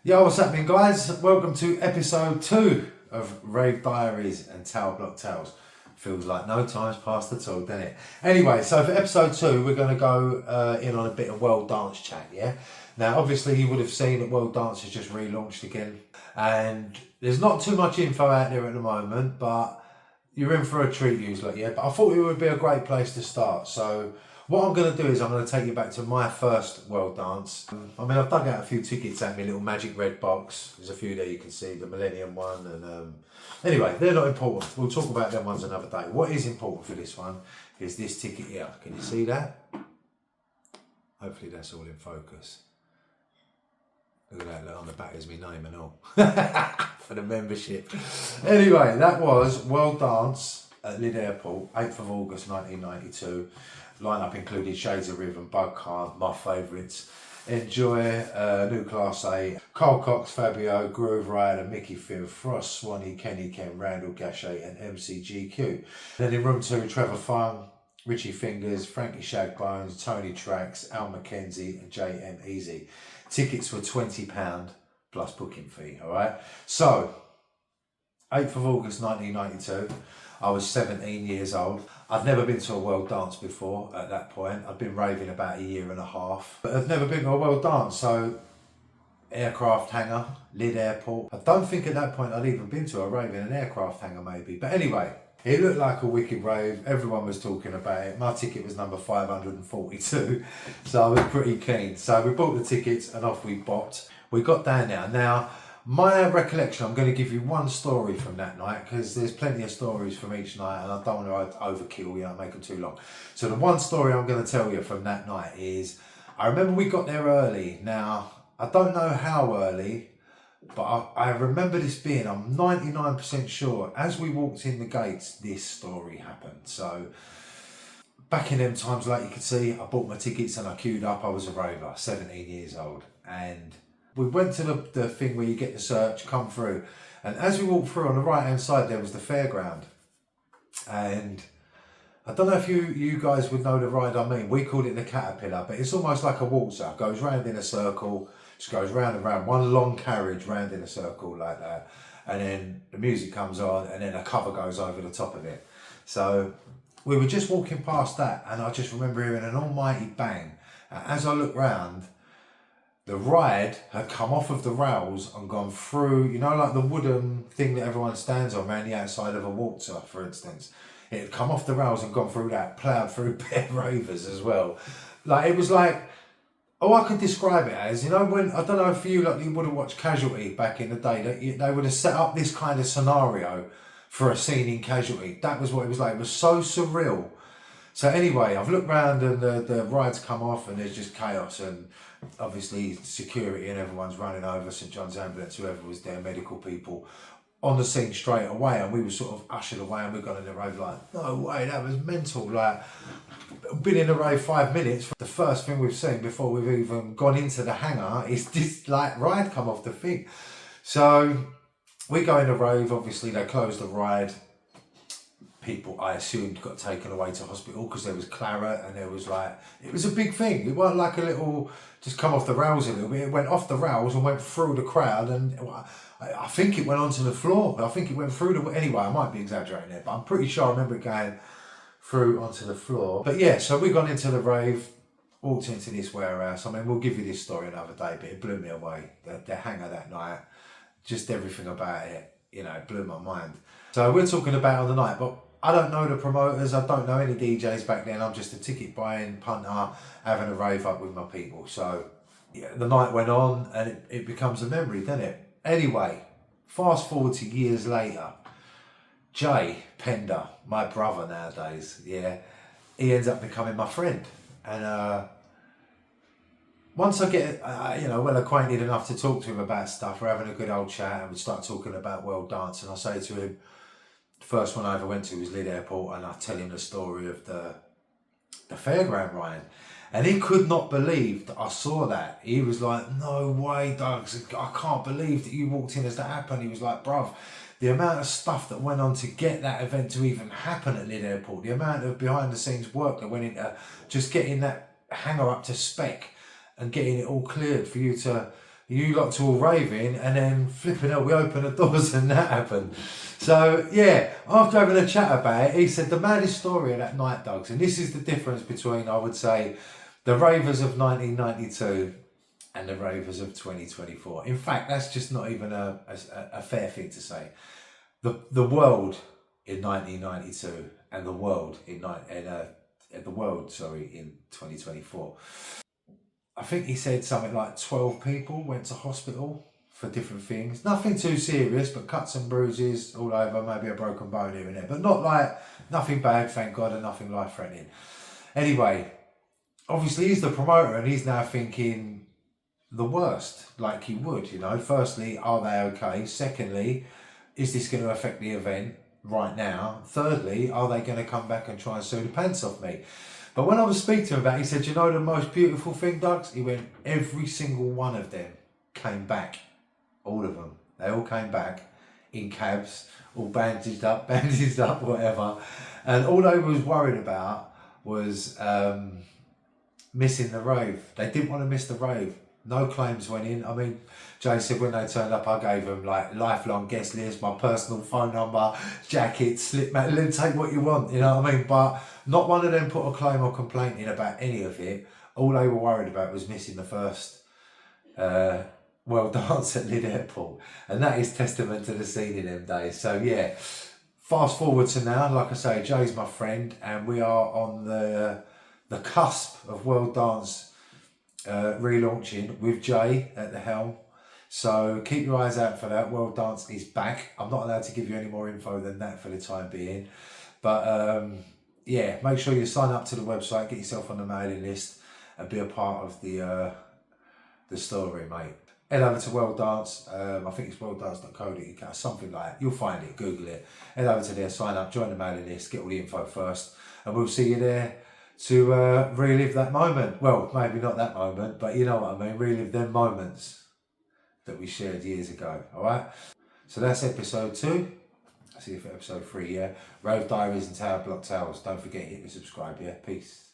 Yo, what's happening, guys? Welcome to episode 2 of Rave Diaries and Tower Block Tales. Feels like no time's passed at all, doesn't it? Anyway, so for episode 2, we're going to go in on a bit of Wolrd Dance chat, yeah? Now, obviously, you would have seen that Wolrd Dance has just relaunched again, and there's not too much info out there at the moment, but you're in for a treat usually, yeah? But I thought it would be a great place to start, so what I'm going to do is I'm going to take you back to my first Wolrd Dance. I mean, I've dug out a few tickets out of my little magic red box. There's a few there you can see, the Millennium one. And anyway, they're not important. We'll talk about them ones another day. What is important for this one is this ticket here. Can you see that? Hopefully that's all in focus. Look at that, look on the back is my name and all. For the membership. Anyway, that was Wolrd Dance at Lydd Airport, 8th of August 1992. Line-up included Shades of Rhythm, Bug Khan, my favourites. Enjoy, New Class A, Carl Cox, Fabio, Groove Rider, Mickey Finn, Frost, Swanee, Kenny Ken, Randall Gachet and MCGQ. Then in room 2, Trevor Fung, Richie Fingers, Frankie Shagbones, Tony Tracks, Al McKenzie and JM Easy. Tickets were £20 plus booking fee, alright? So, 8th of August 1992. I was 17 years old. I'd never been to a Wolrd Dance before at that point. I'd been raving about a year and a half. But I'd never been to a Wolrd Dance, so aircraft hangar, Lydd Airport. I don't think at that point I'd even been to a rave in an aircraft hangar maybe. But anyway, it looked like a wicked rave. Everyone was talking about it. My ticket was number 542, so I was pretty keen. So we bought the tickets and off we bopped. We got down there. Now, my recollection, I'm going to give you one story from that night because there's plenty of stories from each night and I don't want to overkill, make them too long. So the one story I'm going to tell you from that night is, I remember we got there early. Now, I don't know how early, but I remember this being, I'm 99% sure, as we walked in the gates, this story happened. So, back in them times, like you could see, I bought my tickets and I queued up. I was a raver, 17 years old. And we went to the thing where you get the search, come through. And as we walked through, on the right-hand side, there was the fairground. And I don't know if you guys would know the ride I mean. We called it the caterpillar, but it's almost like a waltzer. Goes round in a circle, just goes round and round. One long carriage round in a circle like that. And then the music comes on and then a cover goes over the top of it. So we were just walking past that and I just remember hearing an almighty bang. And as I looked round, the ride had come off of the rails and gone through, like the wooden thing that everyone stands on around the outside of a waltzer, for instance. It had come off the rails and gone through that, ploughed through bare ravers as well. Like, it was like, I could describe it as, when, I don't know if you would have watched Casualty back in the day, that they would have set up this kind of scenario for a scene in Casualty. That was what it was like. It was so surreal. So anyway, I've looked round and the rides come off and there's just chaos and obviously security and everyone's running over, St John's ambulance, whoever was there, medical people, on the scene straight away, and we were sort of ushered away and we got in the rave like, no way, that was mental. Like, been in the rave 5 minutes, the first thing we've seen before we've even gone into the hangar is this like ride come off the thing. So we go in the rave, obviously they closed the ride. People, I assumed, got taken away to hospital because there was claret and there was it was a big thing. It wasn't like a little, just come off the rails a little bit. It went off the rails and went through the crowd and I think it went onto the floor. I think it went through anyway, I might be exaggerating there, but I'm pretty sure I remember it going through onto the floor. But yeah, so we got into the rave, walked into this warehouse. I mean, we'll give you this story another day, but it blew me away. The hangar that night, just everything about it, it blew my mind. So we're talking about on the night, but I don't know the promoters, I don't know any DJs back then. I'm just a ticket buying punter, having a rave up with my people. So yeah, the night went on and it becomes a memory, doesn't it? Anyway, fast forward to years later, Jay Pender, my brother nowadays, yeah, he ends up becoming my friend. And once I get, well acquainted enough to talk to him about stuff, we're having a good old chat and we start talking about Wolrd Dance, and I say to him, the first one I ever went to was Lydd Airport, and I tell him the story of the fairground ride. And he could not believe that I saw that. He was like, no way, Doug, I can't believe that you walked in as that happened. He was like, bruv, the amount of stuff that went on to get that event to even happen at Lydd Airport, the amount of behind the scenes work that went into just getting that hangar up to spec and getting it all cleared for you to, you lot to all raving, and then flipping out, we opened the doors and that happened. So yeah, after having a chat about it, he said the maddest story of that night, Dogs, and this is the difference between, I would say, the ravers of 1992 and the ravers of 2024. In fact, that's just not even a fair thing to say. The world in 1992 and the world in 2024. I think he said something like 12 people went to hospital for different things. Nothing too serious, but cuts and bruises all over, maybe a broken bone here and there, but not like, nothing bad, thank God, and nothing life-threatening. Anyway, obviously he's the promoter and he's now thinking the worst, like he would, you know. Firstly, are they okay? Secondly, is this going to affect the event right now? Thirdly, are they going to come back and try and sue the pants off me? But when I was speaking to him about it, he said, you know the most beautiful thing, Dogs? He went, every single one of them came back. All of them. They all came back in cabs, all bandaged up, whatever. And all they was worried about was missing the rave. They didn't want to miss the rave. No claims went in. I mean, Jay said when they turned up, I gave them like lifelong guest list, my personal phone number, jacket, slip mat, take what you want, you know what I mean? But not one of them put a claim or complaint in about any of it. All they were worried about was missing the first Wolrd Dance at Lydd Airport. And that is testament to the scene in them days. So yeah, fast forward to now, like I say, Jay's my friend and we are on the cusp of Wolrd Dance relaunching with Jay at the helm. So keep your eyes out for that. Wolrd Dance is back. I'm not allowed to give you any more info than that for the time being. But yeah, make sure you sign up to the website, get yourself on the mailing list and be a part of the story, mate. Head over to Wolrd Dance. I think it's wolrddance.co.uk, something like that. You'll find it, Google it. Head over to there, sign up, join the mailing list, get all the info first. And we'll see you there to relive that moment. Well, maybe not that moment, but you know what I mean. Relive them moments that we shared years ago, all right? So that's episode 2. I'll see you for episode 3, yeah? Rave Diaries and Tower Block Tales. Don't forget, hit the subscribe, yeah? Peace.